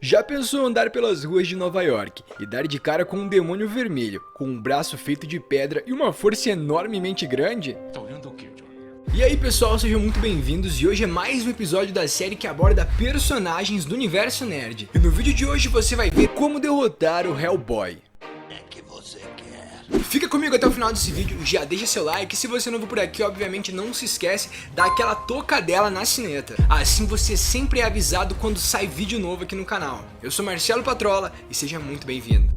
Já pensou andar pelas ruas de Nova York e dar de cara com um demônio vermelho, com um braço feito de pedra e uma força enormemente grande? Tá olhando o quê, John? E aí pessoal, sejam muito bem-vindos e hoje é mais um episódio da série que aborda personagens do universo nerd. E no vídeo de hoje você vai ver como derrotar o Hellboy. Fica comigo até o final desse vídeo, já deixa seu like e se você é novo por aqui, obviamente não se esquece, dá aquela tocadela na sineta. Assim você sempre é avisado quando sai vídeo novo aqui no canal. Eu sou Marcelo Patrola e seja muito bem-vindo.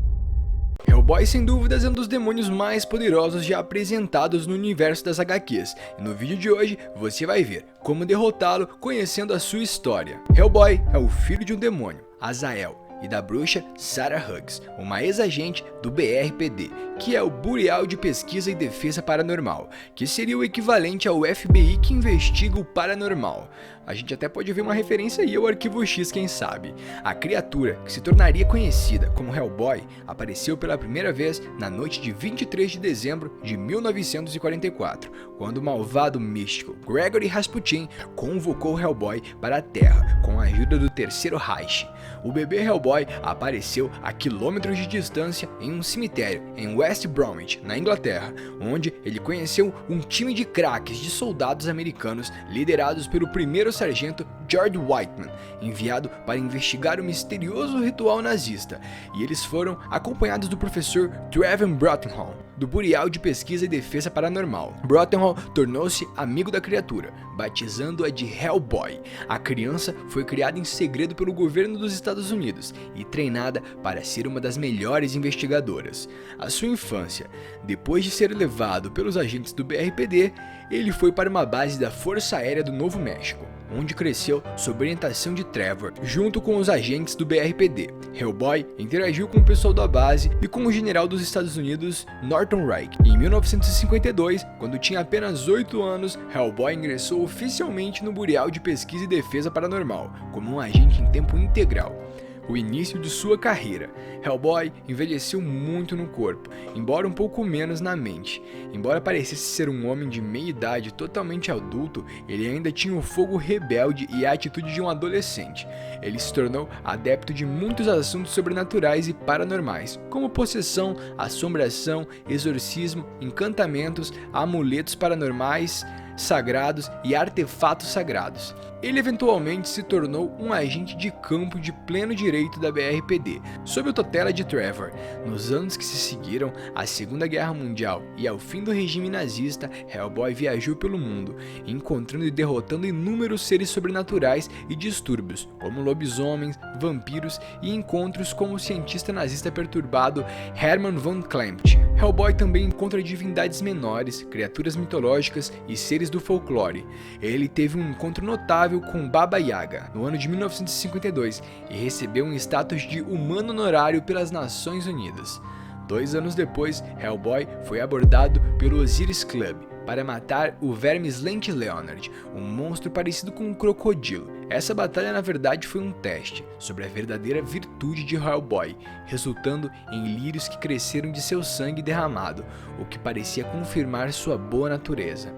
Hellboy sem dúvidas é um dos demônios mais poderosos já apresentados no universo das HQs, e no vídeo de hoje você vai ver como derrotá-lo conhecendo a sua história. Hellboy é o filho de um demônio, Azael, e da bruxa Sarah Hughes, uma ex-agente do BRPD, que é o Bureau de Pesquisa e Defesa Paranormal, que seria o equivalente ao FBI que investiga o paranormal. A gente até pode ver uma referência aí ao Arquivo X, quem sabe. A criatura, que se tornaria conhecida como Hellboy, apareceu pela primeira vez na noite de 23 de dezembro de 1944, quando o malvado místico Gregory Rasputin convocou Hellboy para a Terra com a ajuda do Terceiro Reich. O bebê Hellboy apareceu a quilômetros de distância em um cemitério em West Bromwich, na Inglaterra, onde ele conheceu um time de craques de soldados americanos liderados pelo primeiro sargento George Whiteman, enviado para investigar o misterioso ritual nazista, e eles foram acompanhados do professor Trevor Brottenham, do Bureau de Pesquisa e Defesa Paranormal. Brottenham tornou-se amigo da criatura, batizando-a de Hellboy. A criança foi criada em segredo pelo governo dos Estados Unidos e treinada para ser uma das melhores investigadoras. A sua infância, depois de ser levado pelos agentes do BRPD, ele foi para uma base da Força Aérea do Novo México, onde cresceu sob orientação de Trevor, junto com os agentes do BRPD. Hellboy interagiu com o pessoal da base e com o general dos Estados Unidos, Norton Reich. Em 1952, quando tinha apenas 8 anos, Hellboy ingressou oficialmente no Bureau de Pesquisa e Defesa Paranormal, como um agente em tempo integral. O início de sua carreira. Hellboy envelheceu muito no corpo, embora um pouco menos na mente. Embora parecesse ser um homem de meia idade totalmente adulto, ele ainda tinha o fogo rebelde e a atitude de um adolescente. Ele se tornou adepto de muitos assuntos sobrenaturais e paranormais, como possessão, assombração, exorcismo, encantamentos, amuletos paranormais, sagrados e artefatos sagrados. Ele eventualmente se tornou um agente de campo de pleno direito da BRPD, sob a tutela de Trevor. Nos anos que se seguiram à Segunda Guerra Mundial e ao fim do regime nazista, Hellboy viajou pelo mundo, encontrando e derrotando inúmeros seres sobrenaturais e distúrbios, como lobisomens, vampiros e encontros com o cientista nazista perturbado Hermann von Klempt. Hellboy também encontra divindades menores, criaturas mitológicas e seres do folclore. Ele teve um encontro notável com Baba Yaga no ano de 1952 e recebeu um status de humano honorário pelas Nações Unidas. 2 anos depois, Hellboy foi abordado pelo Osiris Club para matar o verme Slant Leonard, um monstro parecido com um crocodilo. Essa batalha na verdade foi um teste sobre a verdadeira virtude de Hellboy, resultando em lírios que cresceram de seu sangue derramado, o que parecia confirmar sua boa natureza.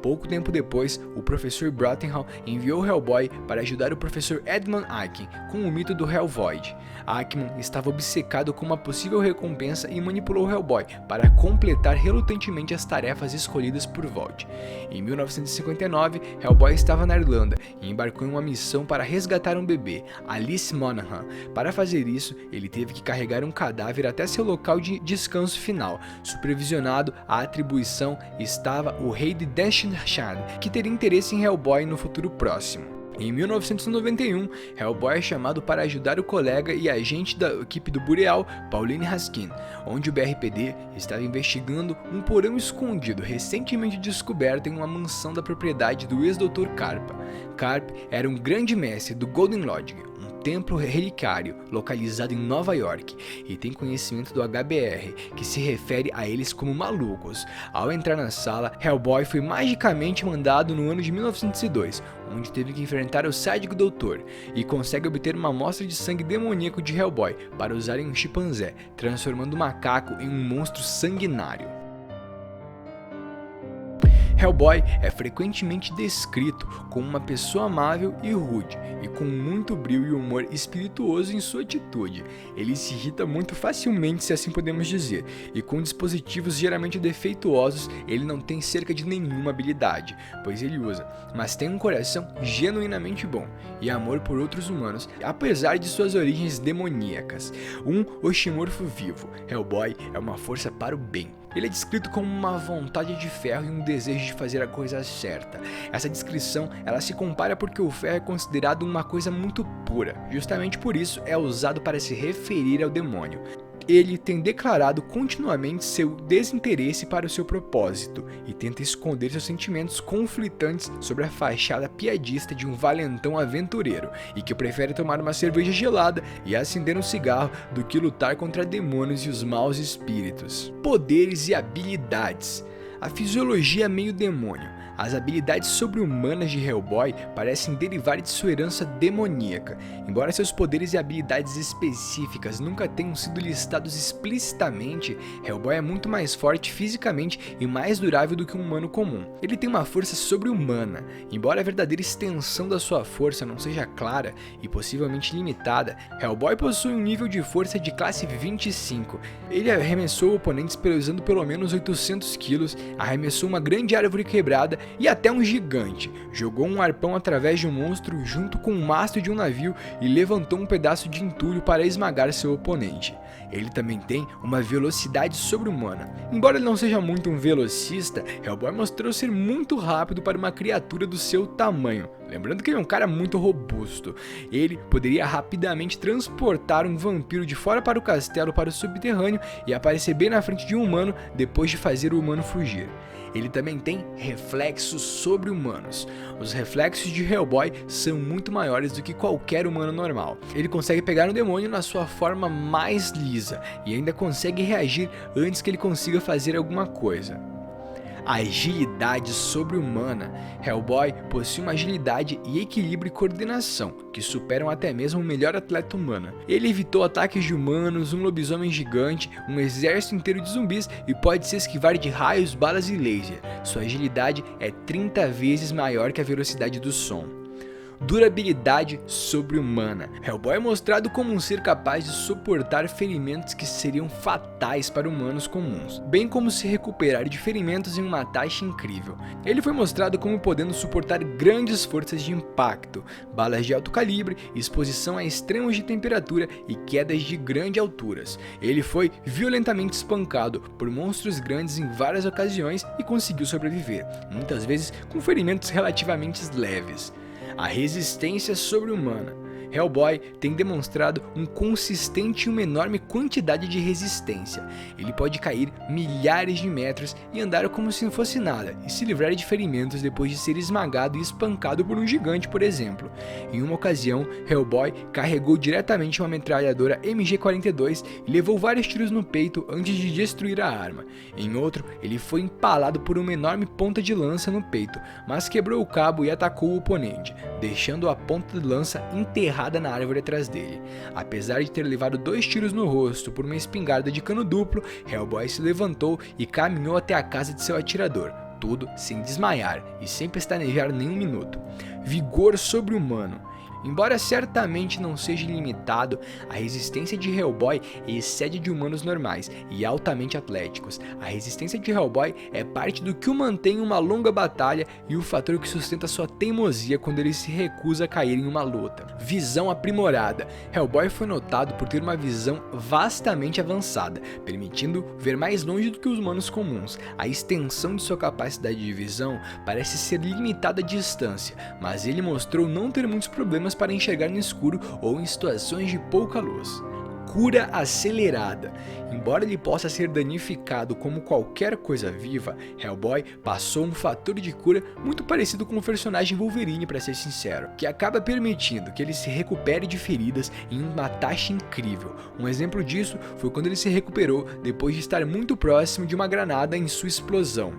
Pouco tempo depois, o professor Brottenham enviou Hellboy para ajudar o professor Edmund Eichmann com o mito do Hellvoid. Eichmann estava obcecado com uma possível recompensa e manipulou Hellboy para completar relutantemente as tarefas escolhidas por Void. Em 1959, Hellboy estava na Irlanda e embarcou em uma missão para resgatar um bebê, Alice Monaghan. Para fazer isso, ele teve que carregar um cadáver até seu local de descanso final. Supervisionado a atribuição estava o rei de Destin, que teria interesse em Hellboy no futuro próximo. Em 1991, Hellboy é chamado para ajudar o colega e agente da equipe do Bureau, Pauline Raskin, onde o BRPD estava investigando um porão escondido recentemente descoberto em uma mansão da propriedade do ex-Dr. Karpa. Karp era um grande mestre do Golden Lodge, templo relicário localizado em Nova York, e tem conhecimento do HBR, que se refere a eles como malucos. Ao entrar na sala, Hellboy foi magicamente mandado no ano de 1902, onde teve que enfrentar o sádico doutor, e consegue obter uma amostra de sangue demoníaco de Hellboy para usar em um chimpanzé, transformando o macaco em um monstro sanguinário. Hellboy é frequentemente descrito como uma pessoa amável e rude, e com muito brio e humor espirituoso em sua atitude. Ele se irrita muito facilmente, se assim podemos dizer, e com dispositivos geralmente defeituosos, ele não tem cerca de nenhuma habilidade, pois ele usa, mas tem um coração genuinamente bom e amor por outros humanos, apesar de suas origens demoníacas. Um oximorfo vivo, Hellboy é uma força para o bem. Ele é descrito como uma vontade de ferro e um desejo de fazer a coisa certa. Essa descrição, ela se compara porque o ferro é considerado uma coisa muito pura. Justamente por isso é usado para se referir ao demônio. Ele tem declarado continuamente seu desinteresse para o seu propósito e tenta esconder seus sentimentos conflitantes sobre a fachada piadista de um valentão aventureiro e que prefere tomar uma cerveja gelada e acender um cigarro do que lutar contra demônios e os maus espíritos. Poderes e habilidades. A fisiologia é meio demônio. As habilidades sobre-humanas de Hellboy parecem derivar de sua herança demoníaca, embora seus poderes e habilidades específicas nunca tenham sido listados explicitamente. Hellboy é muito mais forte fisicamente e mais durável do que um humano comum. Ele tem uma força sobre-humana, embora a verdadeira extensão da sua força não seja clara e possivelmente limitada. Hellboy possui um nível de força de classe 25. Ele arremessou oponentes pesando pelo menos 800 kg, arremessou uma grande árvore quebrada e até um gigante, jogou um arpão através de um monstro junto com o mastro de um navio e levantou um pedaço de entulho para esmagar seu oponente. Ele também tem uma velocidade sobre-humana. Embora ele não seja muito um velocista, Hellboy mostrou ser muito rápido para uma criatura do seu tamanho. Lembrando que ele é um cara muito robusto. Ele poderia rapidamente transportar um vampiro de fora para o castelo para o subterrâneo e aparecer bem na frente de um humano depois de fazer o humano fugir. Ele também tem reflexos sobre-humanos. Os reflexos de Hellboy são muito maiores do que qualquer humano normal. Ele consegue pegar um demônio na sua forma mais lisa e ainda consegue reagir antes que ele consiga fazer alguma coisa. Agilidade sobre-humana. Hellboy possui uma agilidade e equilíbrio e coordenação que superam até mesmo o melhor atleta humano. Ele evitou ataques de humanos, um lobisomem gigante, um exército inteiro de zumbis e pode se esquivar de raios, balas e laser. Sua agilidade é 30 vezes maior que a velocidade do som. Durabilidade sobre-humana. Hellboy é mostrado como um ser capaz de suportar ferimentos que seriam fatais para humanos comuns, bem como se recuperar de ferimentos em uma taxa incrível. Ele foi mostrado como podendo suportar grandes forças de impacto, balas de alto calibre, exposição a extremos de temperatura e quedas de grandes alturas. Ele foi violentamente espancado por monstros grandes em várias ocasiões e conseguiu sobreviver, muitas vezes com ferimentos relativamente leves. A resistência sobre-humana. Hellboy tem demonstrado um consistente e uma enorme quantidade de resistência. Ele pode cair milhares de metros e andar como se não fosse nada, e se livrar de ferimentos depois de ser esmagado e espancado por um gigante, por exemplo. Em uma ocasião, Hellboy carregou diretamente uma metralhadora MG-42 e levou vários tiros no peito antes de destruir a arma. Em outro, ele foi empalado por uma enorme ponta de lança no peito, mas quebrou o cabo e atacou o oponente, deixando a ponta de lança enterrada na árvore atrás dele. Apesar de ter levado 2 tiros no rosto por uma espingarda de cano duplo, Hellboy se levantou e caminhou até a casa de seu atirador, tudo sem desmaiar e sem pestanejar nem um minuto. Vigor sobre-humano. Embora certamente não seja ilimitado, a resistência de Hellboy excede a de humanos normais e altamente atléticos. A resistência de Hellboy é parte do que o mantém em uma longa batalha e o fator que sustenta sua teimosia quando ele se recusa a cair em uma luta. Visão aprimorada. Hellboy foi notado por ter uma visão vastamente avançada, permitindo ver mais longe do que os humanos comuns. A extensão de sua capacidade de visão parece ser limitada à distância, mas ele mostrou não ter muitos problemas para enxergar no escuro ou em situações de pouca luz. Cura acelerada. Embora ele possa ser danificado como qualquer coisa viva, Hellboy passou um fator de cura muito parecido com o personagem Wolverine, para ser sincero, que acaba permitindo que ele se recupere de feridas em uma taxa incrível. Um exemplo disso foi quando ele se recuperou depois de estar muito próximo de uma granada em sua explosão.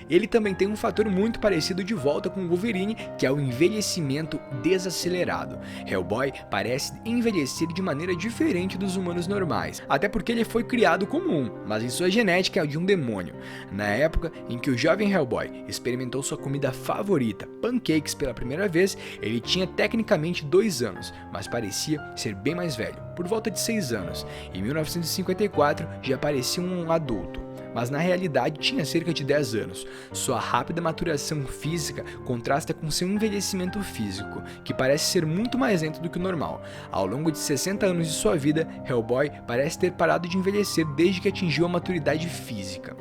Ele também tem um fator muito parecido de volta com o Wolverine, que é o envelhecimento desacelerado. Hellboy parece envelhecer de maneira diferente dos humanos normais, até porque ele foi criado como um, mas em sua genética é o de um demônio. Na época em que o jovem Hellboy experimentou sua comida favorita, pancakes, pela primeira vez, ele tinha tecnicamente 2 anos, mas parecia ser bem mais velho, por volta de 6 anos. Em 1954 já parecia um adulto, mas na realidade tinha cerca de 10 anos. Sua rápida maturação física contrasta com seu envelhecimento físico, que parece ser muito mais lento do que o normal. Ao longo de 60 anos de sua vida, Hellboy parece ter parado de envelhecer desde que atingiu a maturidade física.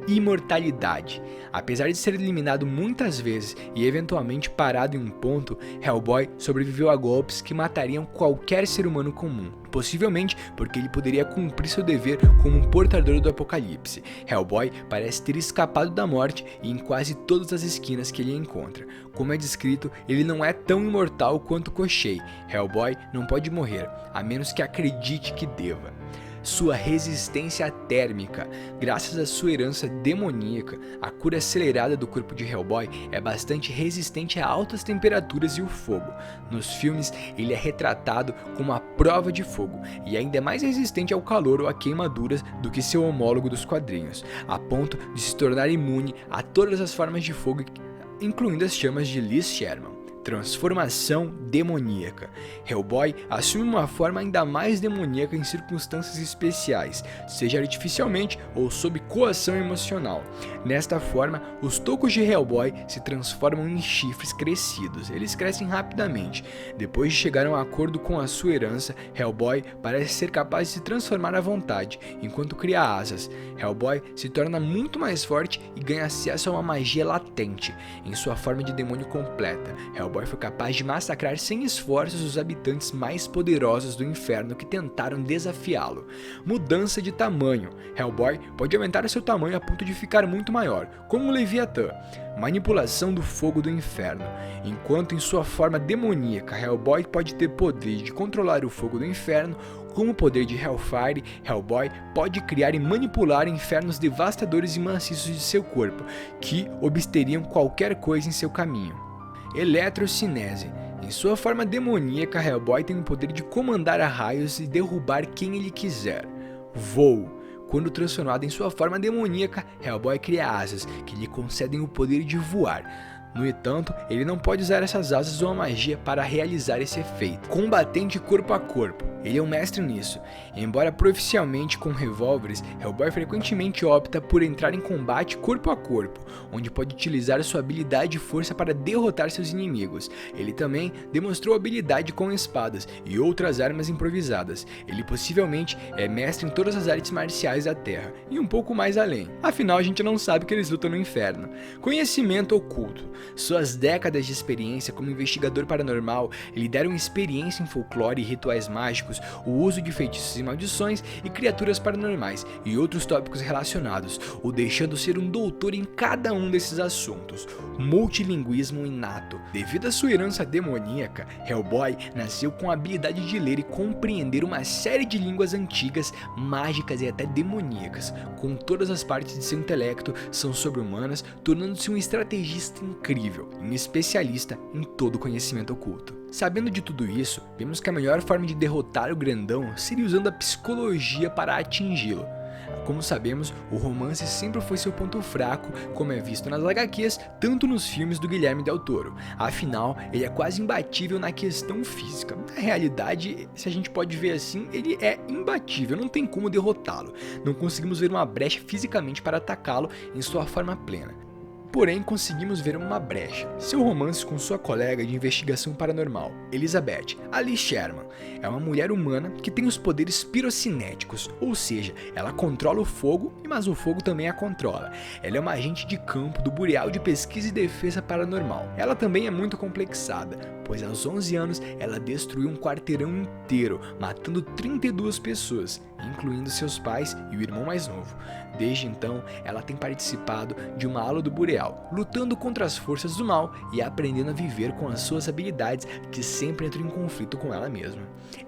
Imortalidade. Apesar de ser eliminado muitas vezes e eventualmente parado em um ponto, Hellboy sobreviveu a golpes que matariam qualquer ser humano comum, possivelmente porque ele poderia cumprir seu dever como um portador do apocalipse. Hellboy parece ter escapado da morte em quase todas as esquinas que ele encontra. Como é descrito, ele não é tão imortal quanto Koschei. Hellboy não pode morrer, a menos que acredite que deva. Sua resistência térmica. Graças à sua herança demoníaca, a cura acelerada do corpo de Hellboy é bastante resistente a altas temperaturas e o fogo. Nos filmes, ele é retratado como a prova de fogo e ainda é mais resistente ao calor ou a queimaduras do que seu homólogo dos quadrinhos, a ponto de se tornar imune a todas as formas de fogo, incluindo as chamas de Liz Sherman. Transformação demoníaca. Hellboy assume uma forma ainda mais demoníaca em circunstâncias especiais, seja artificialmente ou sob coação emocional. Nesta forma, os tocos de Hellboy se transformam em chifres crescidos. Eles crescem rapidamente. Depois de chegar a um acordo com a sua herança, Hellboy parece ser capaz de se transformar à vontade, enquanto cria asas. Hellboy se torna muito mais forte e ganha acesso a uma magia latente, em sua forma de demônio completa. Hellboy foi capaz de massacrar sem esforços os habitantes mais poderosos do inferno que tentaram desafiá-lo. Mudança de tamanho. Hellboy pode aumentar seu tamanho a ponto de ficar muito maior, como o Leviatã. Manipulação do fogo do inferno. Enquanto em sua forma demoníaca, Hellboy pode ter poder de controlar o fogo do inferno, com o poder de Hellfire, Hellboy pode criar e manipular infernos devastadores e maciços de seu corpo, que obsteriam qualquer coisa em seu caminho. Eletrocinese. Em sua forma demoníaca, Hellboy tem o poder de comandar a raios e derrubar quem ele quiser. Voo. Quando transformado em sua forma demoníaca, Hellboy cria asas, que lhe concedem o poder de voar. No entanto, ele não pode usar essas asas ou a magia para realizar esse efeito. Combatente corpo a corpo. Ele é um mestre nisso. Embora proficialmente com revólveres, Hellboy frequentemente opta por entrar em combate corpo a corpo, onde pode utilizar sua habilidade e força para derrotar seus inimigos. Ele também demonstrou habilidade com espadas e outras armas improvisadas. Ele possivelmente é mestre em todas as artes marciais da Terra, e um pouco mais além. Afinal, a gente não sabe que eles lutam no inferno. Conhecimento oculto. Suas décadas de experiência como investigador paranormal lhe deram experiência em folclore e rituais mágicos, o uso de feitiços e maldições e criaturas paranormais e outros tópicos relacionados, o deixando ser um doutor em cada um desses assuntos. Multilinguismo inato. Devido à sua herança demoníaca, Hellboy nasceu com a habilidade de ler e compreender uma série de línguas antigas, mágicas e até demoníacas. Com todas as partes de seu intelecto são sobre-humanas, tornando-se um estrategista incrível e um especialista em todo o conhecimento oculto. Sabendo de tudo isso, vemos que a melhor forma de derrotar o grandão seria usando a psicologia para atingi-lo. Como sabemos, o romance sempre foi seu ponto fraco, como é visto nas HQs, tanto nos filmes do Guilherme Del Toro. Afinal, ele é quase imbatível na questão física. Na realidade, se a gente pode ver assim, ele é imbatível, não tem como derrotá-lo. Não conseguimos ver uma brecha fisicamente para atacá-lo em sua forma plena. Porém, conseguimos ver uma brecha. Seu romance com sua colega de investigação paranormal, Elizabeth, Alice Sherman, é uma mulher humana que tem os poderes pirocinéticos, ou seja, ela controla o fogo, mas o fogo também a controla. Ela é uma agente de campo do Bureau de Pesquisa e Defesa Paranormal. Ela também é muito complexada, pois aos 11 anos ela destruiu um quarteirão inteiro, matando 32 pessoas, incluindo seus pais e o irmão mais novo. Desde então, ela tem participado de uma ala do Bureau, lutando contra as forças do mal e aprendendo a viver com as suas habilidades que sempre entram em conflito com ela mesma.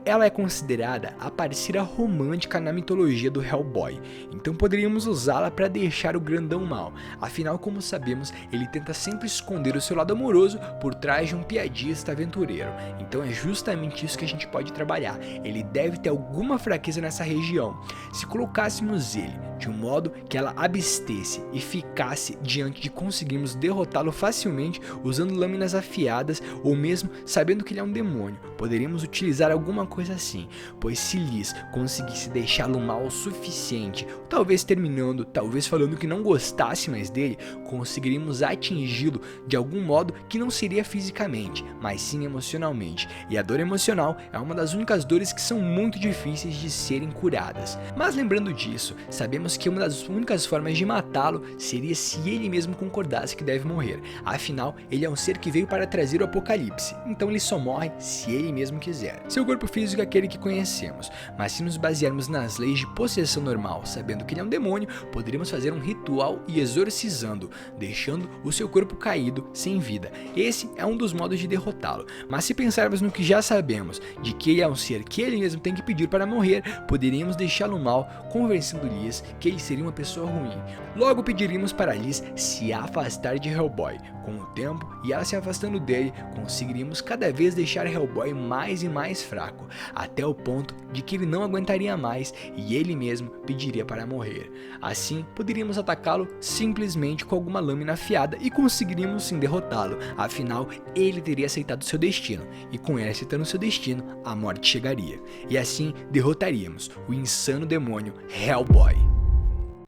Ela é considerada a parceira romântica na mitologia do Hellboy, então poderíamos usá-la para deixar o grandão mal. Afinal, como sabemos, ele tenta sempre esconder o seu lado amoroso por trás de um piadista aventureiro. Então é justamente isso que a gente pode trabalhar. Ele deve ter alguma fraqueza nessa região. Se colocássemos ele de um modo que ela abstesse e ficasse diante de conseguirmos derrotá-lo facilmente usando lâminas afiadas ou mesmo sabendo que ele é um demônio, poderíamos utilizar alguma coisa assim, pois se Liz conseguisse deixá-lo mal o suficiente, talvez terminando, talvez falando que não gostasse mais dele, conseguiríamos atingi-lo de algum modo que não seria fisicamente, mas sim emocionalmente, e a dor emocional é uma das únicas dores que são muito difíceis de serem curadas. Mas lembrando disso, sabemos que uma das únicas formas de matá-lo seria se ele mesmo concordasse que deve morrer, afinal ele é um ser que veio para trazer o apocalipse, então ele só morre se ele mesmo quiser. Seu corpo físico é aquele que conhecemos, mas se nos basearmos nas leis de possessão normal, sabendo que ele é um demônio, poderíamos fazer um ritual e exorcizando, deixando o seu corpo caído, sem vida. Esse é um dos modos de derrotá-lo, mas se pensarmos no que já sabemos, de que ele é um ser que ele mesmo tem que pedir para morrer, poderíamos deixá-lo mal, convencendo Liz que ele seria uma pessoa ruim. Logo pediríamos para Liz se afastar de Hellboy. Com o tempo e ela se afastando dele, conseguiríamos cada vez deixar Hellboy mais e mais fraco, até o ponto de que ele não aguentaria mais e ele mesmo pediria para morrer. Assim, poderíamos atacá-lo simplesmente com alguma lâmina afiada e conseguiríamos sim derrotá-lo, afinal ele teria aceitado seu destino, e com ele aceitando seu destino, a morte chegaria. E assim derrotaríamos o insano demônio Hellboy.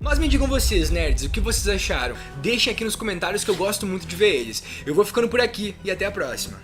Mas me digam vocês, nerds, o que vocês acharam? Deixem aqui nos comentários que eu gosto muito de ver eles. Eu vou ficando por aqui e até a próxima.